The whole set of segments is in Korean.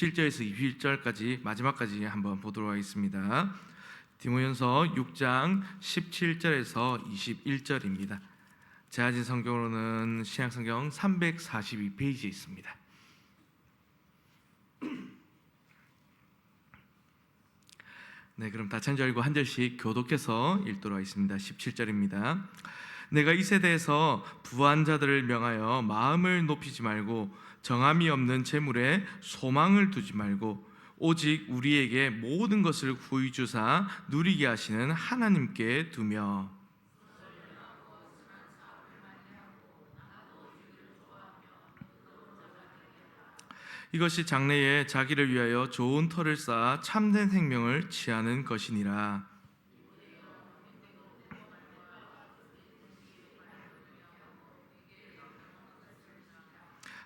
17절에서 21절까지 마지막까지 한번 보도록 하겠습니다. 디모전서 6장 17절에서 21절입니다. 제가 가진 성경으로는 신약성경 342페이지에 있습니다. 네, 그럼 다 찬절 읽고 한 절씩 교독해서 읽도록 하겠습니다. 17절입니다. 내가 이 세대에서 부한 자들을 명하여 마음을 높이지 말고 정함이 없는 재물에 소망을 두지 말고 오직 우리에게 모든 것을 후히 주사 누리게 하시는 하나님께 두며 이것이 장래에 자기를 위하여 좋은 터를 쌓아 참된 생명을 취하는 것이니라.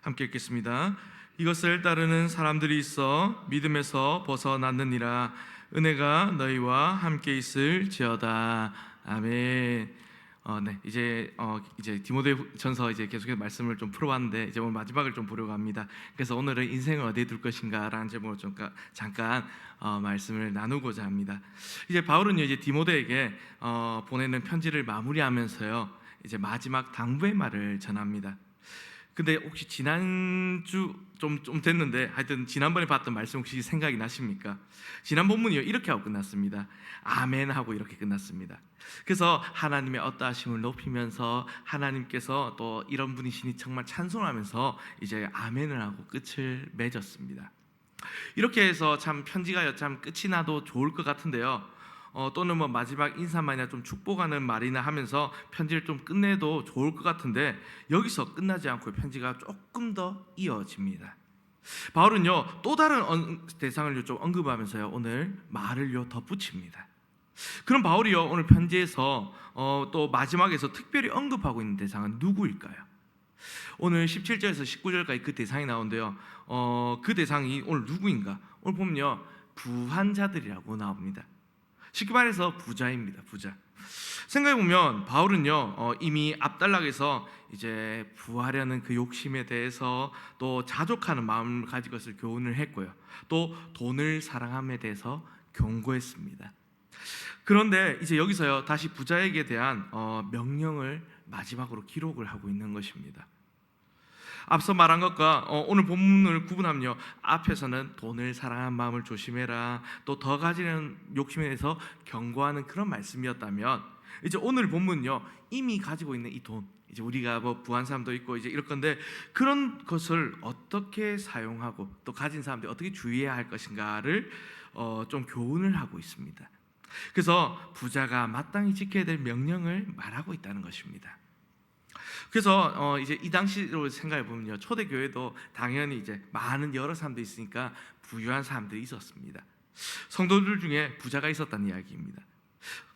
함께 읽겠습니다. 이것을 따르는 사람들이 있어 믿음에서 벗어났느니라. 은혜가 너희와 함께 있을지어다. 아멘. 이제 디모데전서 이제 계속해서 말씀을 좀 풀어봤는데 이제 오늘 마지막을 좀 보려고 합니다. 그래서 오늘은 인생을 어디에 둘 것인가라는 제목으로 좀 잠깐 말씀을 나누고자 합니다. 이제 바울은 이제 디모데에게 보내는 편지를 마무리하면서요, 이제 마지막 당부의 말을 전합니다. 근데 혹시 지난주 좀 됐는데 하여튼 지난번에 봤던 말씀 혹시 생각이 나십니까? 지난 본문이요 이렇게 하고 끝났습니다. 아멘 하고 이렇게 끝났습니다. 그래서 하나님의 어떠하심을 높이면서 하나님께서 또 이런 분이시니 정말 찬송하면서 이제 아멘을 하고 끝을 맺었습니다. 이렇게 해서 참 편지가 참 끝이 나도 좋을 것 같은데요, 또는 뭐 마지막 인사만이나 좀 축복하는 말이나 하면서 편지를 좀 끝내도 좋을 것 같은데 여기서 끝나지 않고 편지가 조금 더 이어집니다. 바울은요 또 다른 대상을 좀 언급하면서요 오늘 말을요 덧붙입니다. 그럼 바울이요 오늘 편지에서 또 마지막에서 특별히 언급하고 있는 대상은 누구일까요? 오늘 17절에서 19절까지 그 대상이 나오는데요, 그 대상이 오늘 누구인가? 오늘 보면요 부한 자들이라고 나옵니다. 쉽게 말해서 부자입니다. 부자. 생각해보면 바울은요 이미 앞단락에서 이제 부하려는 그 욕심에 대해서 또 자족하는 마음을 가진 것을 교훈을 했고요, 또 돈을 사랑함에 대해서 경고했습니다. 그런데 이제 여기서요 다시 부자에게 대한 명령을 마지막으로 기록을 하고 있는 것입니다. 앞서 말한 것과 오늘 본문을 구분하면요, 앞에서는 돈을 사랑하는 마음을 조심해라, 또 더 가지는 욕심에 대해서 경고하는 그런 말씀이었다면, 이제 오늘 본문은요 이미 가지고 있는 이 돈, 이제 우리가 뭐 부한 사람도 있고 이제 이럴 건데 그런 것을 어떻게 사용하고 또 가진 사람들이 어떻게 주의해야 할 것인가를 좀 교훈을 하고 있습니다. 그래서 부자가 마땅히 지켜야 될 명령을 말하고 있다는 것입니다. 그래서 이제 이 당시로 생각해 보면요, 초대교회도 당연히 이제 많은 여러 사람들이 있으니까 부유한 사람들이 있었습니다. 성도들 중에 부자가 있었다는 이야기입니다.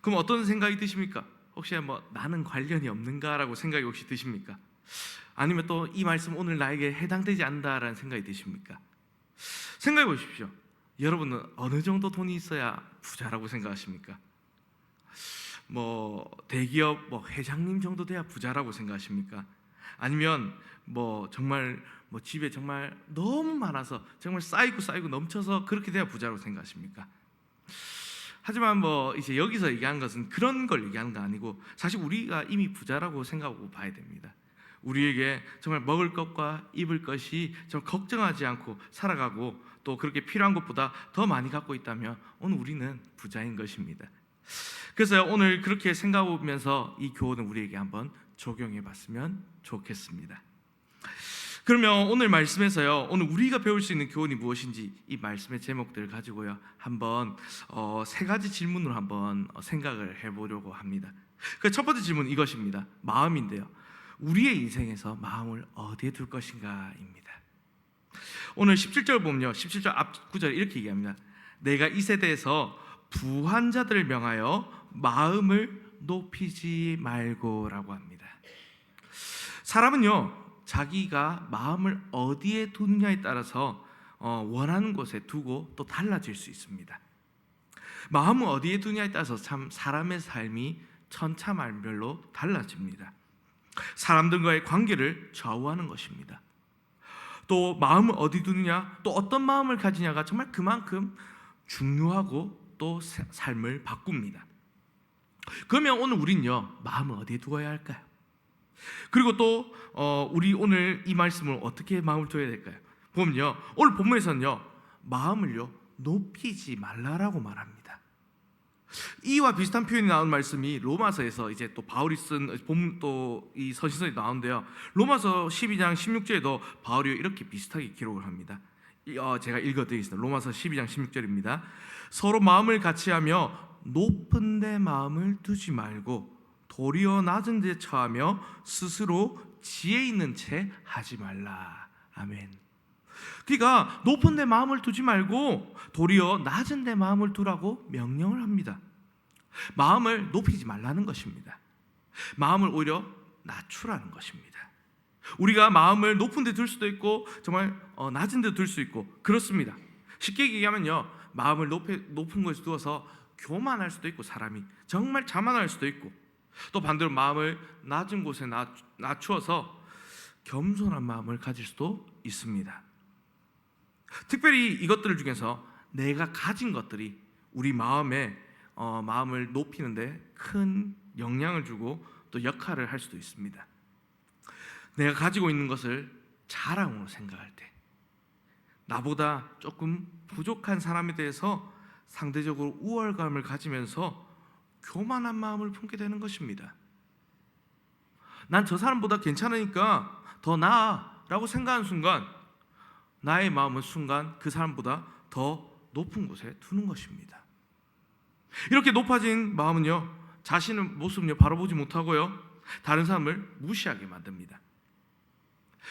그럼 어떤 생각이 드십니까? 혹시 뭐 나는 관련이 없는가라고 생각이 혹시 드십니까? 아니면 또 이 말씀 오늘 나에게 해당되지 않는다라는 생각이 드십니까? 생각해 보십시오. 여러분은 어느 정도 돈이 있어야 부자라고 생각하십니까? 뭐 대기업 회장님 정도 돼야 부자라고 생각하십니까? 아니면 뭐 정말 뭐 집에 정말 너무 많아서 정말 쌓이고 넘쳐서 그렇게 돼야 부자라고 생각하십니까? 하지만 뭐 이제 여기서 얘기하는 것은 그런 걸 얘기하는 거 아니고 사실 우리가 이미 부자라고 생각하고 봐야 됩니다. 우리에게 정말 먹을 것과 입을 것이 좀 걱정하지 않고 살아가고 또 그렇게 필요한 것보다 더 많이 갖고 있다면 오늘 우리는 부자인 것입니다. 그래서 오늘 그렇게 생각해보면서 이 교훈을 우리에게 한번 적용해 봤으면 좋겠습니다. 그러면 오늘 말씀에서요, 오늘 우리가 배울 수 있는 교훈이 무엇인지 이 말씀의 제목들을 가지고요 한번 세 가지 질문으로 한번 생각을 해보려고 합니다. 그 첫 번째 질문은 이것입니다. 마음인데요, 우리의 인생에서 마음을 어디에 둘 것인가입니다. 오늘 17절 보면요, 17절 앞 구절에 이렇게 얘기합니다. 내가 이 세대에서 부한 자들을 명하여 마음을 높이지 말고라고 합니다. 사람은요 자기가 마음을 어디에 두느냐에 따라서 원하는 곳에 두고 또 달라질 수 있습니다. 마음을 어디에 두냐에 따라서 참 사람의 삶이 천차만별로 달라집니다. 사람들과의 관계를 좌우하는 것입니다. 또 마음을 어디 두느냐, 또 어떤 마음을 가지냐가 정말 그만큼 중요하고 또 삶을 바꿉니다. 그러면 오늘 우린요, 마음을 어디에 두어야 할까요? 그리고 또 우리 오늘 이 말씀을 어떻게 마음을 둬야 될까요? 보면요, 오늘 본문에서는요, 마음을요 높이지 말라라고 말합니다. 이와 비슷한 표현이 나온 말씀이 로마서에서 이제 또 바울이 쓴 본문 또 이 서신서에 나오는데요, 로마서 12장 16절에도 바울이 이렇게 비슷하게 기록을 합니다. 제가 읽어드리겠습니다. 로마서 12장 16절입니다. 서로 마음을 같이하며 높은 데 마음을 두지 말고 도리어 낮은 데 처하며 스스로 지혜 있는 채 하지 말라. 아멘. 그러니까 높은 데 마음을 두지 말고 도리어 낮은 데 마음을 두라고 명령을 합니다. 마음을 높이지 말라는 것입니다. 마음을 오히려 낮추라는 것입니다. 우리가 마음을 높은 데 둘 수도 있고 정말 낮은 데 둘 수 있고 그렇습니다. 쉽게 얘기하면요, 마음을 높은 곳에 두어서 교만할 수도 있고, 사람이 정말 자만할 수도 있고, 또 반대로 마음을 낮은 곳에 낮추어서 겸손한 마음을 가질 수도 있습니다. 특별히 이것들 중에서 내가 가진 것들이 우리 마음을 높이는데 큰 영향을 주고 또 역할을 할 수도 있습니다. 내가 가지고 있는 것을 자랑으로 생각할 때, 나보다 조금 부족한 사람에 대해서 상대적으로 우월감을 가지면서 교만한 마음을 품게 되는 것입니다. 난 저 사람보다 괜찮으니까 더 나아라고 생각하는 순간, 나의 마음은 순간 그 사람보다 더 높은 곳에 두는 것입니다. 이렇게 높아진 마음은요, 자신의 모습을 바라보지 못하고요, 다른 사람을 무시하게 만듭니다.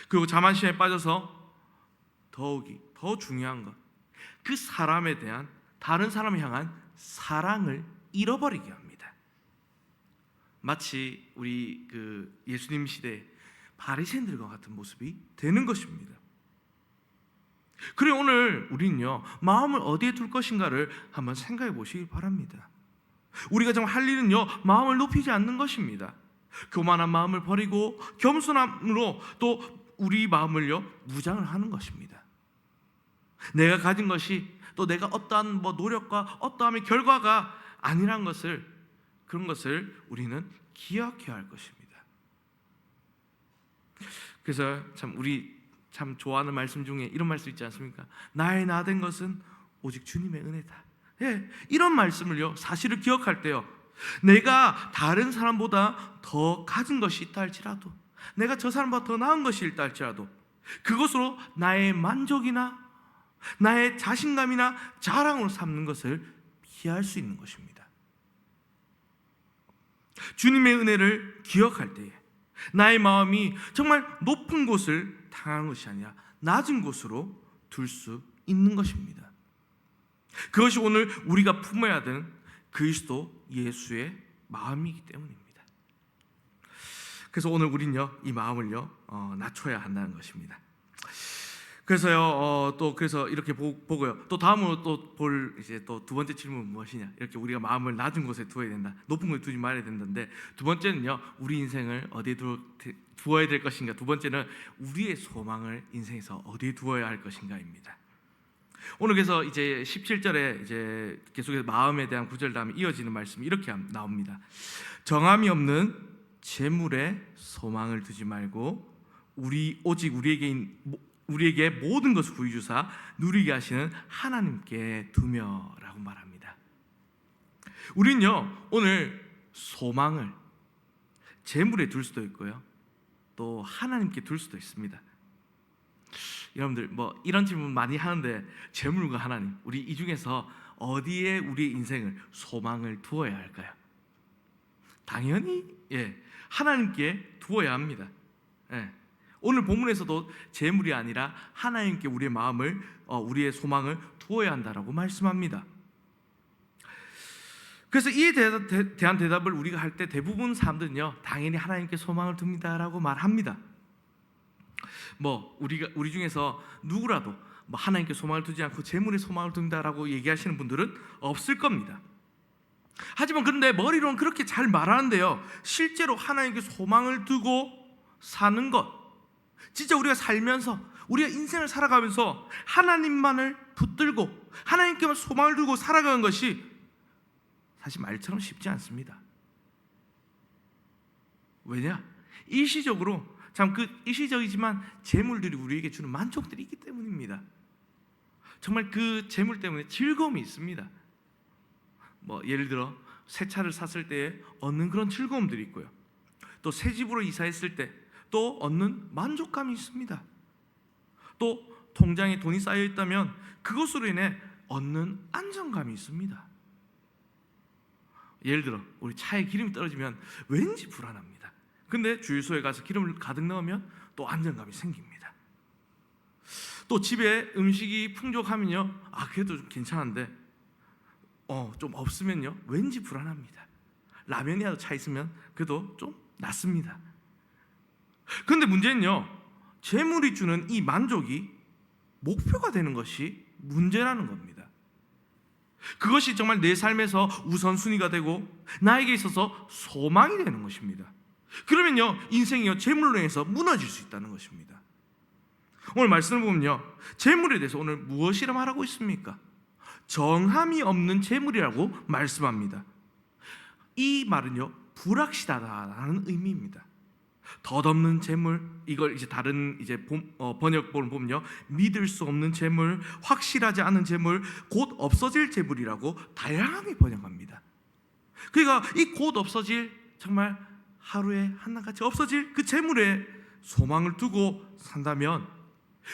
그리고 자만심에 빠져서 더욱이 더 중요한 것, 그 사람에 대한, 다른 사람을 향한 사랑을 잃어버리게 합니다. 마치 우리 예수님 시대 바리새인들과 같은 모습이 되는 것입니다. 그래, 오늘 우리는요, 마음을 어디에 둘 것인가를 한번 생각해 보시기 바랍니다. 우리가 정말 할 일은요, 마음을 높이지 않는 것입니다. 교만한 마음을 버리고 겸손함으로 또 우리 마음을요 무장을 하는 것입니다. 내가 가진 것이 또 내가 어떠한 노력과 어떠한 결과가 아니란 것을, 그런 것을 우리는 기억해야 할 것입니다. 그래서 우리 참 좋아하는 말씀 중에 이런 말씀 있지 않습니까? 나의 나된 것은 오직 주님의 은혜다. 예, 이런 말씀을요, 사실을 기억할 때요, 내가 다른 사람보다 더 가진 것이 있다 할지라도, 내가 저 사람보다 더 나은 것이 있다 할지라도, 그것으로 나의 만족이나 나의 자신감이나 자랑으로 삼는 것을 피할 수 있는 것입니다. 주님의 은혜를 기억할 때에 나의 마음이 정말 높은 곳을 향한 것이 아니라 낮은 곳으로 둘 수 있는 것입니다. 그것이 오늘 우리가 품어야 되는 그리스도 예수의 마음이기 때문입니다. 그래서 오늘 우리는요, 이 마음을요 낮춰야 한다는 것입니다. 그래서요 그래서 이렇게 보고요, 또 다음으로 또 볼 이제 또 두 번째 질문은 무엇이냐, 이렇게 우리가 마음을 낮은 곳에 두어야 된다, 높은 곳에 두지 말아야 된다는데, 두 번째는요, 우리 인생을 어디에 두어야 될 것인가, 두 번째는 우리의 소망을 인생에서 어디에 두어야 할 것인가입니다. 오늘 그래서 이제 17절에 이제 계속해서 마음에 대한 구절 다음에 이어지는 말씀이 이렇게 나옵니다. 정함이 없는 재물에 소망을 두지 말고 오직 우리에게 모든 것을 구해 주사 누리게 하시는 하나님께 두며라고 말합니다. 우리는요, 오늘 소망을 재물에 둘 수도 있고요, 또 하나님께 둘 수도 있습니다. 여러분들 이런 질문 많이 하는데, 재물과 하나님, 우리 이 중에서 어디에 우리 인생을 소망을 두어야 할까요? 당연히 하나님께 두어야 합니다. 오늘 본문에서도 재물이 아니라 하나님께 우리의 마음을, 우리의 소망을 두어야 한다라고 말씀합니다. 그래서 이에 대한 대답을 우리가 할 때 대부분 사람들은요, 당연히 하나님께 소망을 둡니다라고 말합니다. 우리 중에서 누구라도 하나님께 소망을 두지 않고 재물에 소망을 둔다라고 얘기하시는 분들은 없을 겁니다. 하지만 그런데 머리로는 그렇게 잘 말하는데요, 실제로 하나님께 소망을 두고 사는 것, 진짜 우리가 살면서 우리가 인생을 살아가면서 하나님만을 붙들고 하나님께만 소망을 두고 살아가는 것이 사실 말처럼 쉽지 않습니다. 왜냐? 일시적으로 참 그 일시적이지만 재물들이 우리에게 주는 만족들이 있기 때문입니다. 정말 그 재물 때문에 즐거움이 있습니다. 예를 들어 새 차를 샀을 때 얻는 그런 즐거움들이 있고요. 또 새 집으로 이사했을 때 또 얻는 만족감이 있습니다. 또 통장에 돈이 쌓여 있다면 그것으로 인해 얻는 안정감이 있습니다. 예를 들어 우리 차에 기름이 떨어지면 왠지 불안합니다. 근데 주유소에 가서 기름을 가득 넣으면 또 안정감이 생깁니다. 또 집에 음식이 풍족하면요, 그래도 좀 괜찮은데 좀 없으면요 왠지 불안합니다. 라면이라도 차 있으면 그래도 좀 낫습니다. 근데 문제는요, 재물이 주는 이 만족이 목표가 되는 것이 문제라는 겁니다. 그것이 정말 내 삶에서 우선순위가 되고 나에게 있어서 소망이 되는 것입니다. 그러면요 인생이요 재물로 인해서 무너질 수 있다는 것입니다. 오늘 말씀을 보면요, 재물에 대해서 오늘 무엇이라 말하고 있습니까? 정함이 없는 재물이라고 말씀합니다. 이 말은요 불확실하다라는 의미입니다. 덧없는 재물, 이걸 이제 다른 번역본을 보면요, 믿을 수 없는 재물, 확실하지 않은 재물, 곧 없어질 재물이라고 다양하게 번역합니다. 그러니까 이 곧 없어질, 정말 하루에 하나같이 없어질 그 재물에 소망을 두고 산다면,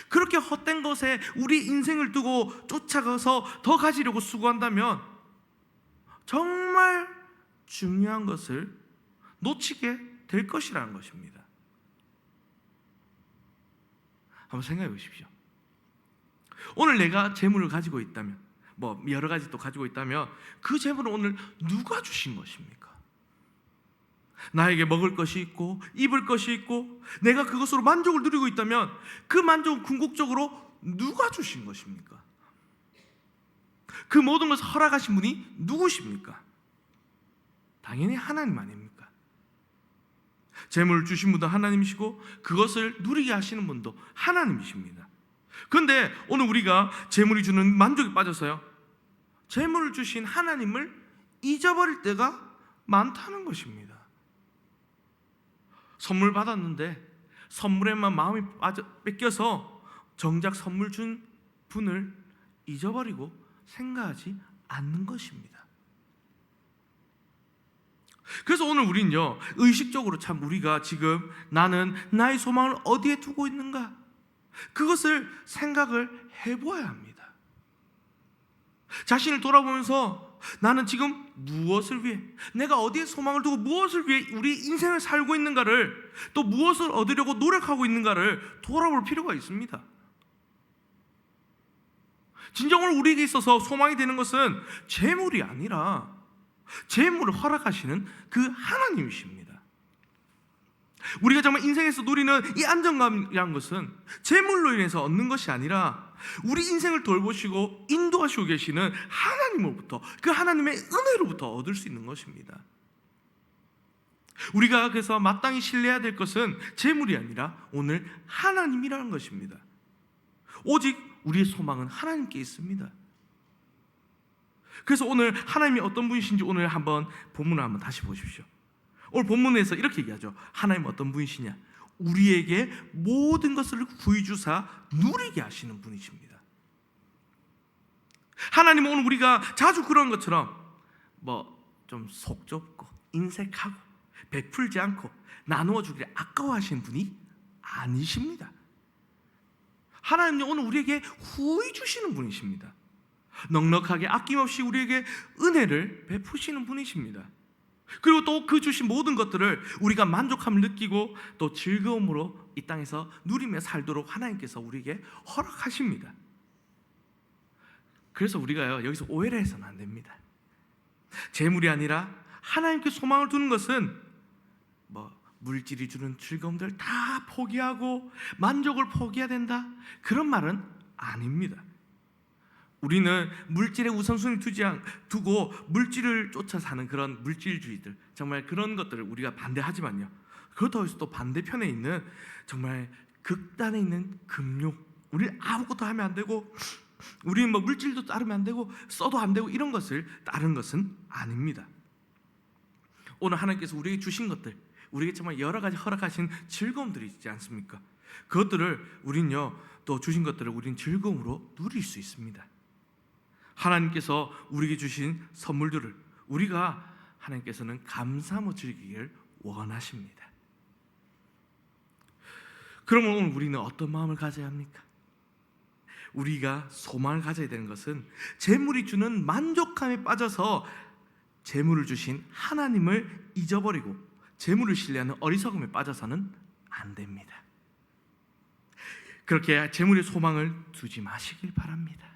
그렇게 헛된 것에 우리 인생을 두고 쫓아가서 더 가지려고 수고한다면 정말 중요한 것을 놓치게 될 것이라는 것입니다. 한번 생각해 보십시오. 오늘 내가 재물을 가지고 있다면, 여러 가지 또 가지고 있다면 그 재물은 오늘 누가 주신 것입니까? 나에게 먹을 것이 있고 입을 것이 있고 내가 그것으로 만족을 누리고 있다면 그 만족은 궁극적으로 누가 주신 것입니까? 그 모든 것을 허락하신 분이 누구십니까? 당연히 하나님 아닙니까? 재물을 주신 분도 하나님이시고 그것을 누리게 하시는 분도 하나님이십니다. 그런데 오늘 우리가 재물이 주는 만족에 빠져서요, 재물을 주신 하나님을 잊어버릴 때가 많다는 것입니다. 선물 받았는데 선물에만 마음이 뺏겨서 정작 선물 준 분을 잊어버리고 생각하지 않는 것입니다. 그래서 오늘 우리는요, 의식적으로 참 우리가 지금 나는 나의 소망을 어디에 두고 있는가, 그것을 생각을 해보아야 합니다. 자신을 돌아보면서 나는 지금 무엇을 위해, 내가 어디에 소망을 두고 무엇을 위해 우리 인생을 살고 있는가를, 또 무엇을 얻으려고 노력하고 있는가를 돌아볼 필요가 있습니다. 진정으로 우리에게 있어서 소망이 되는 것은 재물이 아니라 재물을 허락하시는 그 하나님이십니다. 우리가 정말 인생에서 누리는 이 안정감이란 것은 재물로 인해서 얻는 것이 아니라 우리 인생을 돌보시고 인도하시고 계시는 하나님으로부터, 그 하나님의 은혜로부터 얻을 수 있는 것입니다. 우리가 그래서 마땅히 신뢰해야 될 것은 재물이 아니라 오늘 하나님이라는 것입니다. 오직 우리의 소망은 하나님께 있습니다. 그래서 오늘 하나님이 어떤 분이신지 오늘 한번 본문을 한번 다시 보십시오. 오늘 본문에서 이렇게 얘기하죠. 하나님은 어떤 분이시냐? 우리에게 모든 것을 구히 주사 누리게 하시는 분이십니다. 하나님은 오늘 우리가 자주 그런 것처럼 좀 속 좁고 인색하고 베풀지 않고 나누어 주기를 아까워하시는 분이 아니십니다. 하나님은 오늘 우리에게 후히 주시는 분이십니다. 넉넉하게 아낌없이 우리에게 은혜를 베푸시는 분이십니다. 그리고 또 그 주신 모든 것들을 우리가 만족함을 느끼고 또 즐거움으로 이 땅에서 누리며 살도록 하나님께서 우리에게 허락하십니다. 그래서 우리가요, 여기서 오해를 해서는 안 됩니다. 재물이 아니라 하나님께 소망을 두는 것은 물질이 주는 즐거움들 다 포기하고 만족을 포기해야 된다, 그런 말은 아닙니다. 우리는 물질에 우선순위 두고 물질을 쫓아 사는 그런 물질주의들, 정말 그런 것들을 우리가 반대하지만요, 그렇다고 해서 또 반대편에 있는 정말 극단에 있는 금욕, 우리 아무것도 하면 안 되고, 우리는 뭐 물질도 따르면 안 되고, 써도 안 되고, 이런 것을 따르는 것은 아닙니다. 오늘 하나님께서 우리에게 주신 것들, 우리에게 정말 여러 가지 허락하신 즐거움들이 있지 않습니까? 그것들을 우린요, 또 주신 것들을 우린 즐거움으로 누릴 수 있습니다. 하나님께서 우리에게 주신 선물들을 우리가 하나님께서는 감사하며 즐기기를 원하십니다. 그러면 오늘 우리는 어떤 마음을 가져야 합니까? 우리가 소망을 가져야 되는 것은 재물이 주는 만족감에 빠져서 재물을 주신 하나님을 잊어버리고 재물을 신뢰하는 어리석음에 빠져서는 안 됩니다. 그렇게 재물의 소망을 두지 마시길 바랍니다.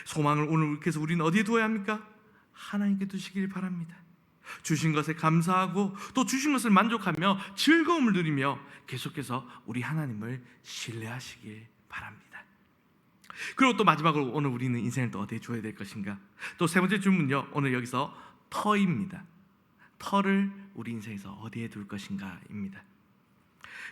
소망을 오늘 그래서 우리는 어디에 두어야 합니까? 하나님께 두시길 바랍니다. 주신 것에 감사하고 또 주신 것을 만족하며 즐거움을 누리며 계속해서 우리 하나님을 신뢰하시길 바랍니다. 그리고 또 마지막으로 오늘 우리는 인생을 또 어디에 줘야 될 것인가? 또 세 번째 질문은요, 오늘 여기서 터입니다. 터를 우리 인생에서 어디에 둘 것인가입니다.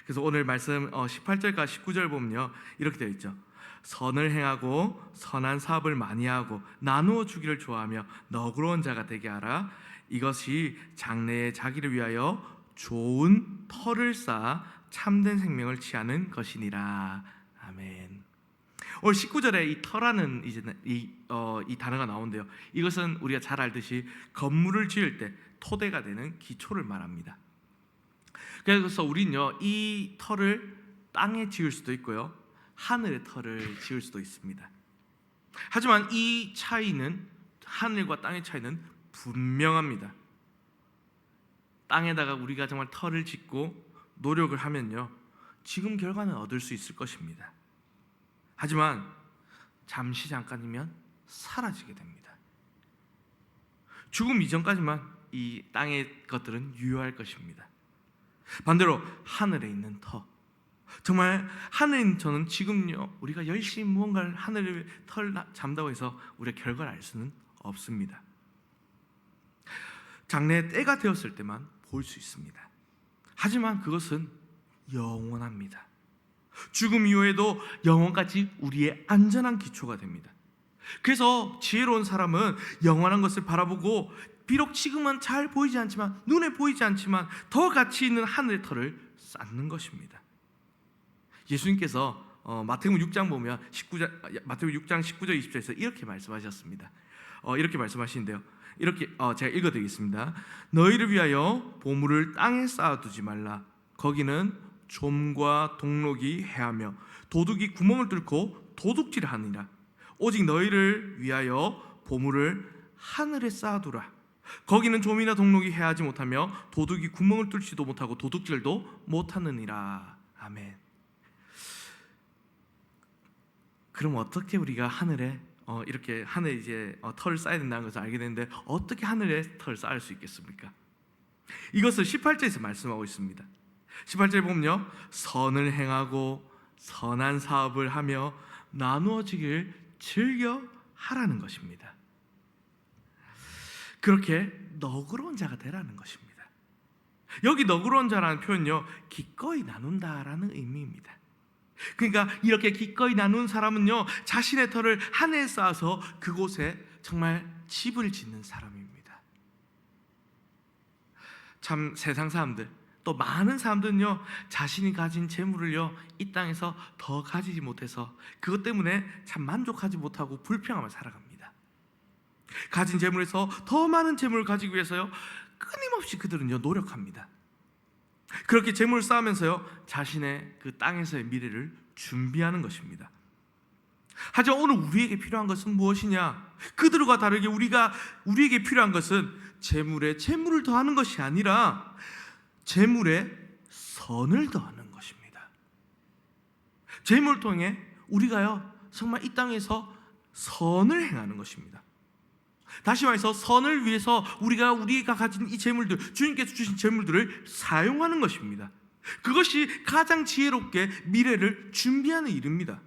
그래서 오늘 말씀 18절과 19절 보면요, 이렇게 되어 있죠. 선을 행하고 선한 사업을 많이 하고 나누어 주기를 좋아하며 너그러운 자가 되게 하라. 이것이 장래에 자기를 위하여 좋은 터를 쌓아 참된 생명을 취하는 것이니라. 아멘. 오늘 19절에 이 터라는 이 단어가 나오는데요, 이것은 우리가 잘 알듯이 건물을 지을 때 토대가 되는 기초를 말합니다. 그래서 우리는요, 이 터를 땅에 지을 수도 있고요, 하늘의 터를 지을 수도 있습니다. 하지만 이 차이는, 하늘과 땅의 차이는 분명합니다. 땅에다가 우리가 정말 터를 짓고 노력을 하면요, 지금 결과는 얻을 수 있을 것입니다. 하지만 잠깐이면 사라지게 됩니다. 죽음 이전까지만 이 땅의 것들은 유효할 것입니다. 반대로 하늘에 있는 터, 정말 하늘에 있는 터는 지금요, 우리가 열심히 무언가를 하늘의 털을 잡는다고 해서 우리가 결과를 알 수는 없습니다. 장래에 때가 되었을 때만 볼 수 있습니다. 하지만 그것은 영원합니다. 죽음 이후에도 영원까지 우리의 안전한 기초가 됩니다. 그래서 지혜로운 사람은 영원한 것을 바라보고 비록 지금은 잘 보이지 않지만, 눈에 보이지 않지만 더 가치 있는 하늘의 터를 쌓는 것입니다. 예수님께서 마태복음 6장 보면 마태복음 6장 19절 20절에서 이렇게 말씀하셨습니다. 이렇게 말씀하시는데요, 이렇게 제가 읽어드리겠습니다. 너희를 위하여 보물을 땅에 쌓아두지 말라. 거기는 좀과 동록이 해하며 도둑이 구멍을 뚫고 도둑질하느니라. 오직 너희를 위하여 보물을 하늘에 쌓아두라. 거기는 좀이나 동록이 해하지 못하며 도둑이 구멍을 뚫지도 못하고 도둑질도 못하느니라. 아멘. 그럼 어떻게 우리가 하늘에 이렇게 하늘에 이제 털을 쌓아야 된다는 것을 알게 되는데, 어떻게 하늘에 털을 쌓을 수 있겠습니까? 이것을 18절에서 말씀하고 있습니다. 18절 보면요, 선을 행하고 선한 사업을 하며 나누어지길 즐겨 하라는 것입니다. 그렇게 너그러운 자가 되라는 것입니다. 여기 너그러운 자라는 표현은요, 기꺼이 나눈다라는 의미입니다. 그러니까 이렇게 기꺼이 나눈 사람은요, 자신의 터를 하늘에 쌓아서 그곳에 정말 집을 짓는 사람입니다. 참 세상 사람들, 또 많은 사람들은요, 자신이 가진 재물을요, 이 땅에서 더 가지지 못해서 그것 때문에 참 만족하지 못하고 불평하며 살아갑니다. 가진 재물에서 더 많은 재물을 가지기 위해서요, 끊임없이 그들은요, 노력합니다. 그렇게 재물을 쌓으면서요, 자신의 그 땅에서의 미래를 준비하는 것입니다. 하지만 오늘 우리에게 필요한 것은 무엇이냐? 그들과 다르게 우리에게 필요한 것은 재물에 재물을 더하는 것이 아니라 재물에 선을 더하는 것입니다. 재물을 통해 우리가요, 정말 이 땅에서 선을 행하는 것입니다. 다시 말해서 선을 위해서 우리가 가진 이 재물들, 주님께서 주신 재물들을 사용하는 것입니다. 그것이 가장 지혜롭게 미래를 준비하는 일입니다.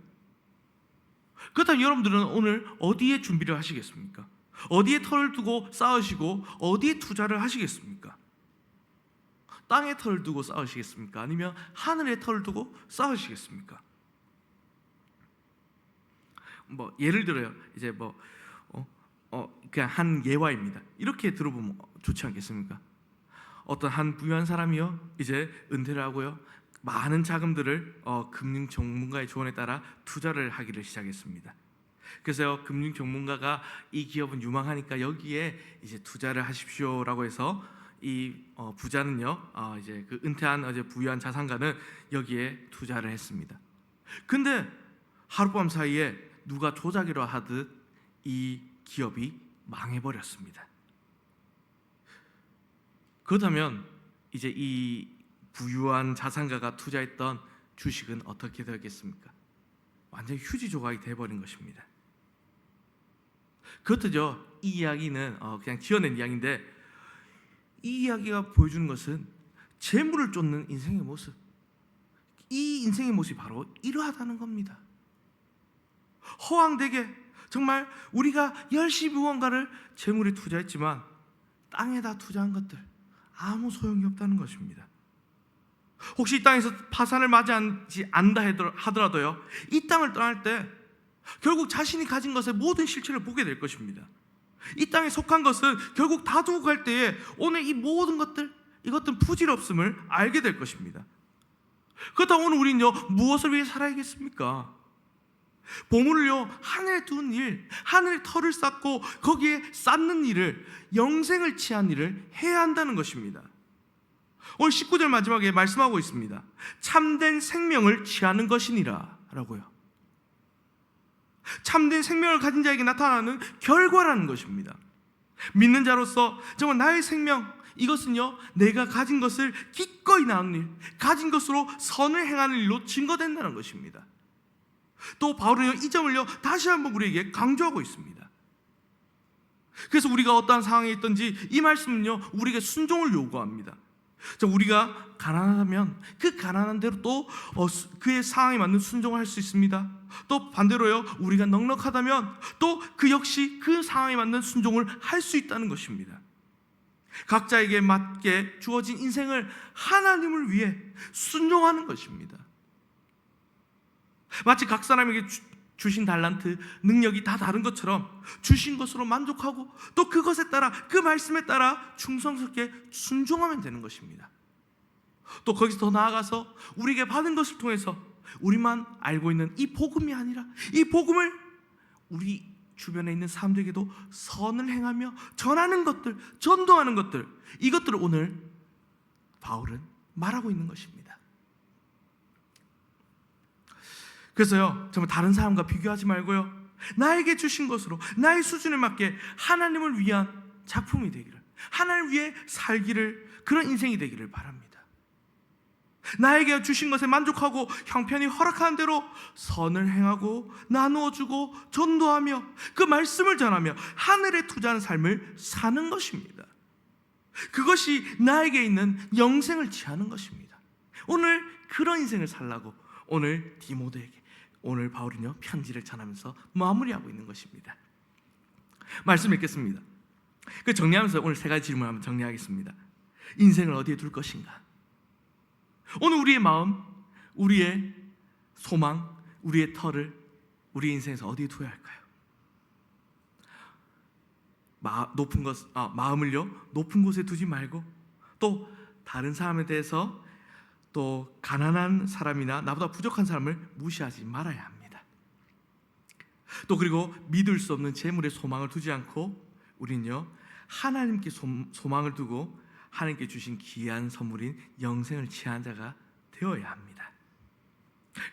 그렇다면 여러분들은 오늘 어디에 준비를 하시겠습니까? 어디에 털을 두고 쌓으시고 어디에 투자를 하시겠습니까? 땅의 터를 두고 싸우시겠습니까? 아니면 하늘의 터를 두고 싸우시겠습니까? 뭐 예를 들어요. 이제 그냥 한 예화입니다. 이렇게 들어보면 좋지 않겠습니까? 어떤 한 부유한 사람이요, 이제 은퇴를 하고요, 많은 자금들을 금융 전문가의 조언에 따라 투자를 하기를 시작했습니다. 그래서 금융 전문가가 이 기업은 유망하니까 여기에 이제 투자를 하십시오라고 해서 이 부자는요, 이제 그 은퇴한 이제 부유한 자산가는 여기에 투자를 했습니다. 근데 하룻밤 사이에 누가 조작이라 하듯 이 기업이 망해버렸습니다. 그렇다면 이제 이 부유한 자산가가 투자했던 주식은 어떻게 되었겠습니까? 완전히 휴지 조각이 돼버린 것입니다. 그렇죠. 이 이야기는 그냥 지어낸 이야기인데, 이 이야기가 보여주는 것은 재물을 쫓는 인생의 모습, 이 인생의 모습이 바로 이러하다는 겁니다. 허황되게 정말 우리가 열심히 무언가를 재물에 투자했지만 땅에다 투자한 것들 아무 소용이 없다는 것입니다. 혹시 이 땅에서 파산을 맞이하지 않다 하더라도요, 이 땅을 떠날 때 결국 자신이 가진 것의 모든 실체를 보게 될 것입니다. 이 땅에 속한 것은 결국 다 두고 갈 때에 오늘 이 모든 것들, 이것들은 부질없음을 알게 될 것입니다. 그렇다고 오늘 우리는요, 무엇을 위해 살아야겠습니까? 보물을요, 하늘에 두는 일, 하늘에 털을 쌓고 거기에 쌓는 일을, 영생을 취한 일을 해야 한다는 것입니다. 오늘 19절 마지막에 말씀하고 있습니다. 참된 생명을 취하는 것이니라 라고요. 참된 생명을 가진 자에게 나타나는 결과라는 것입니다. 믿는 자로서 정말 나의 생명, 이것은요, 내가 가진 것을 기꺼이 나누는 일, 가진 것으로 선을 행하는 일로 증거된다는 것입니다. 또 바울은요, 이 점을요 다시 한번 우리에게 강조하고 있습니다. 그래서 우리가 어떠한 상황에 있든지 이 말씀은요, 우리에게 순종을 요구합니다. 우리가 가난하면 그 가난한 대로 또 그의 상황에 맞는 순종을 할 수 있습니다. 또 반대로요, 우리가 넉넉하다면 또 그 역시 그 상황에 맞는 순종을 할 수 있다는 것입니다. 각자에게 맞게 주어진 인생을 하나님을 위해 순종하는 것입니다. 마치 각 사람에게 주신 달란트, 능력이 다 다른 것처럼 주신 것으로 만족하고 또 그것에 따라, 그 말씀에 따라 충성스럽게 순종하면 되는 것입니다. 또 거기서 더 나아가서 우리에게 받은 것을 통해서 우리만 알고 있는 이 복음이 아니라 이 복음을 우리 주변에 있는 사람들에게도 선을 행하며 전하는 것들, 전도하는 것들, 이것들을 오늘 바울은 말하고 있는 것입니다. 그래서요, 정말 다른 사람과 비교하지 말고요, 나에게 주신 것으로 나의 수준에 맞게 하나님을 위한 작품이 되기를, 하나님을 위해 살기를, 그런 인생이 되기를 바랍니다. 나에게 주신 것에 만족하고 형편이 허락하는 대로 선을 행하고 나누어주고 전도하며 그 말씀을 전하며 하늘에 투자하는 삶을 사는 것입니다. 그것이 나에게 있는 영생을 취하는 것입니다. 오늘 그런 인생을 살라고 오늘 디모데에게, 오늘 바울은요 편지를 전하면서 마무리하고 있는 것입니다. 말씀 읽겠습니다. 그 정리하면서 오늘 세 가지 질문을 한번 정리하겠습니다. 인생을 어디에 둘 것인가? 오늘 우리의 마음, 우리의 소망, 우리의 터를 우리 인생에서 어디에 두어야 할까요? 마음을요 높은 곳에 두지 말고, 또 다른 사람에 대해서, 또 가난한 사람이나 나보다 부족한 사람을 무시하지 말아야 합니다. 또 그리고 믿을 수 없는 재물에 소망을 두지 않고 우리는요 하나님께 소망을 두고 하나님께 주신 귀한 선물인 영생을 취한 자가 되어야 합니다.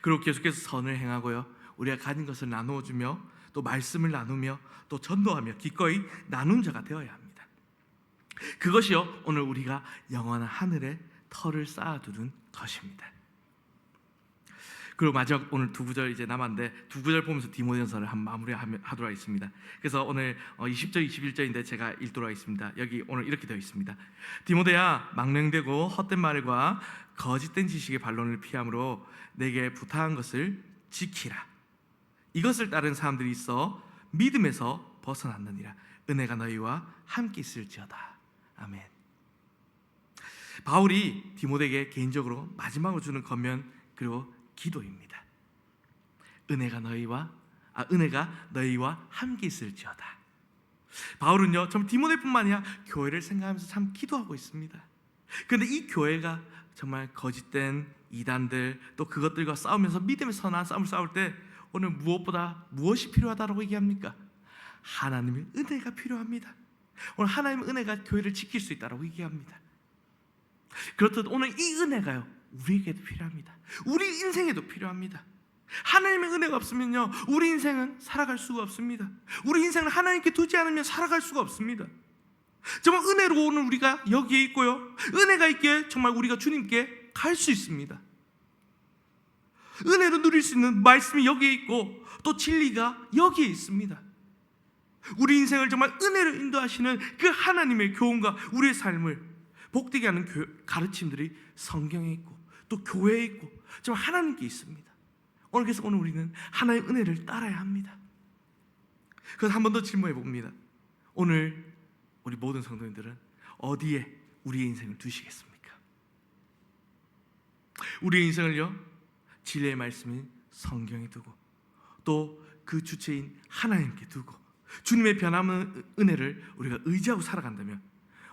그리고 계속해서 선을 행하고요, 우리가 가진 것을 나누어주며 또 말씀을 나누며 또 전도하며 기꺼이 나눈 자가 되어야 합니다. 그것이요 오늘 우리가 영원한 하늘에 터를 쌓아두는 것입니다. 그리고 마지막 오늘 두 구절 이제 남았는데, 두 구절 보면서 디모데전서를 한 마무리하도록 하겠습니다. 그래서 오늘 20절 21절인데 제가 읽도록 하겠습니다. 여기 오늘 이렇게 되어 있습니다. 디모데야, 망령되고 헛된 말과 거짓된 지식의 반론을 피함으로 내게 부탁한 것을 지키라. 이것을 따른 사람들이 있어 믿음에서 벗어났느니라. 은혜가 너희와 함께 있을지어다. 아멘. 바울이 디모데에게 개인적으로 마지막으로 주는 권면 그리고 기도입니다. 은혜가 너희와 함께 있을지어다. 바울은요 참 디모데뿐만 아니라 교회를 생각하면서 참 기도하고 있습니다. 그런데 이 교회가 정말 거짓된 이단들 또 그것들과 싸우면서 믿음의 선한 싸움을 싸울 때 오늘 무엇보다 무엇이 필요하다고 얘기합니까? 하나님의 은혜가 필요합니다. 오늘 하나님의 은혜가 교회를 지킬 수 있다고 얘기합니다. 그렇듯 오늘 이 은혜가요 우리에게도 필요합니다. 우리 인생에도 필요합니다. 하나님의 은혜가 없으면요 우리 인생은 살아갈 수가 없습니다. 우리 인생을 하나님께 두지 않으면 살아갈 수가 없습니다. 정말 은혜로 오늘 우리가 여기에 있고요, 은혜가 있기에 정말 우리가 주님께 갈 수 있습니다. 은혜로 누릴 수 있는 말씀이 여기에 있고 또 진리가 여기에 있습니다. 우리 인생을 정말 은혜로 인도하시는 그 하나님의 교훈과 우리의 삶을 복되게 하는 가르침들이 성경에 있고 또 교회에 있고 정말 하나님께 있습니다. 그래서 오늘 우리는 하나님의 은혜를 따라야 합니다. 그래서 한 번 더 질문해 봅니다. 오늘 우리 모든 성도님들은 어디에 우리의 인생을 두시겠습니까? 우리의 인생을요 진리의 말씀인 성경에 두고 또 그 주체인 하나님께 두고 주님의 변함의 은혜를 우리가 의지하고 살아간다면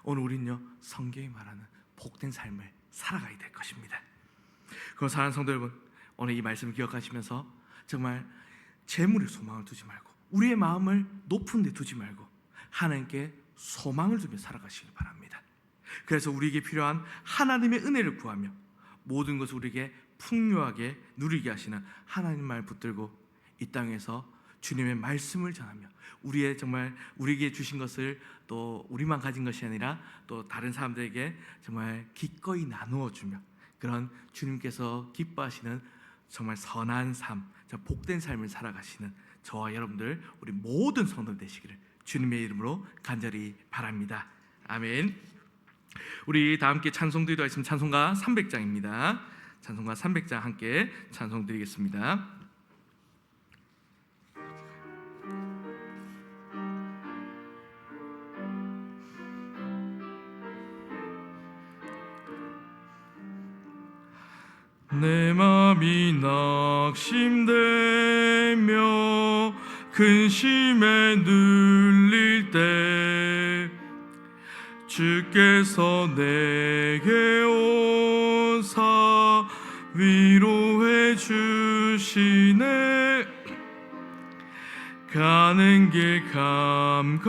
오늘 우리는요 성경이 말하는 복된 삶을 살아가야 될 것입니다. 그럼 사랑하는 성도 여러분, 오늘 이 말씀을 기억하시면서 정말 재물에 소망을 두지 말고 우리의 마음을 높은 데 두지 말고 하나님께 소망을 두며 살아가시길 바랍니다. 그래서 우리에게 필요한 하나님의 은혜를 구하며 모든 것을 우리에게 풍요하게 누리게 하시는 하나님 말 붙들고 이 땅에서 주님의 말씀을 전하며 우리의 정말 우리에게 주신 것을 또 우리만 가진 것이 아니라 또 다른 사람들에게 정말 기꺼이 나누어 주며 그런 주님께서 기뻐하시는 정말 선한 삶, 복된 삶을 살아가시는 저와 여러분들 우리 모든 성도 되시기를 주님의 이름으로 간절히 바랍니다. 아멘. 우리 다 함께 찬송 드리도록 하겠습니다. 찬송가 300장입니다. 찬송가 300장 함께 찬송 드리겠습니다. 내 맘이 낙심되며 근심에 눌릴 때 주께서 내게 오사 위로해 주시네. 가는 길 캄캄하고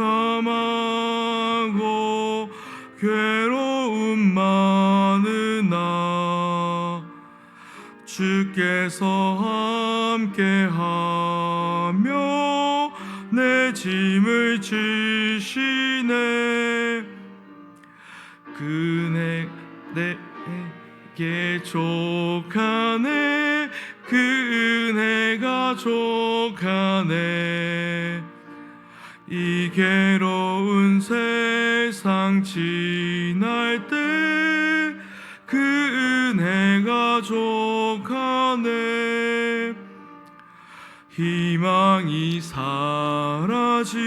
괴로움 많으나 주께서 함께하며 내 짐을 지시네. 그네 내게 족하네. 그 은혜가 족하네. 이 괴로운 세상 지날 때 그 은혜가 족하네. 희망이 사라지고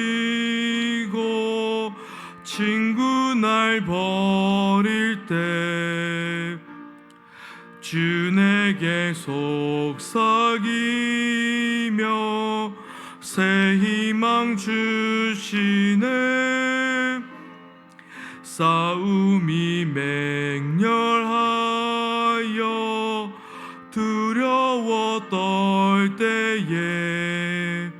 친구 날 버릴 때 주 내게 속삭이며 새 희망 주시네. 싸움이 맹렬하여 두려워 떨 때에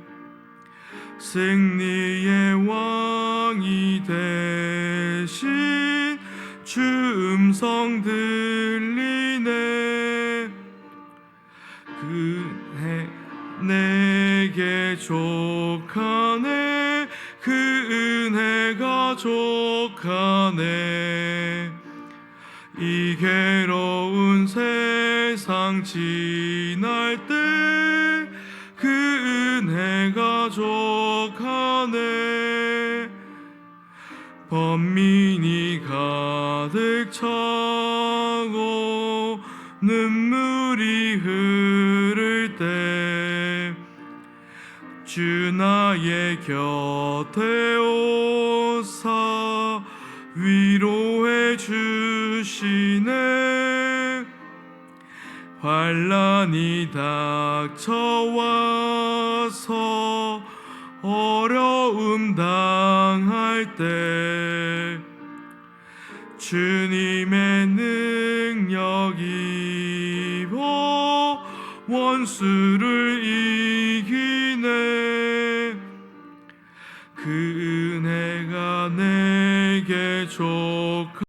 승리의 왕이 되신 주 음성 들리네. 그네 내게 족하네. 그 은혜가 족하네. 이 괴로운 세상 지날 때 그 은혜가 족하네. 번민이 가득 차고 눈물이 흐를 때 주 나의 곁에 오사 위로해 주시네. 환난이 닥쳐와서 어려움 당할 때 주님의 능력 입어 원수를 이기네. 그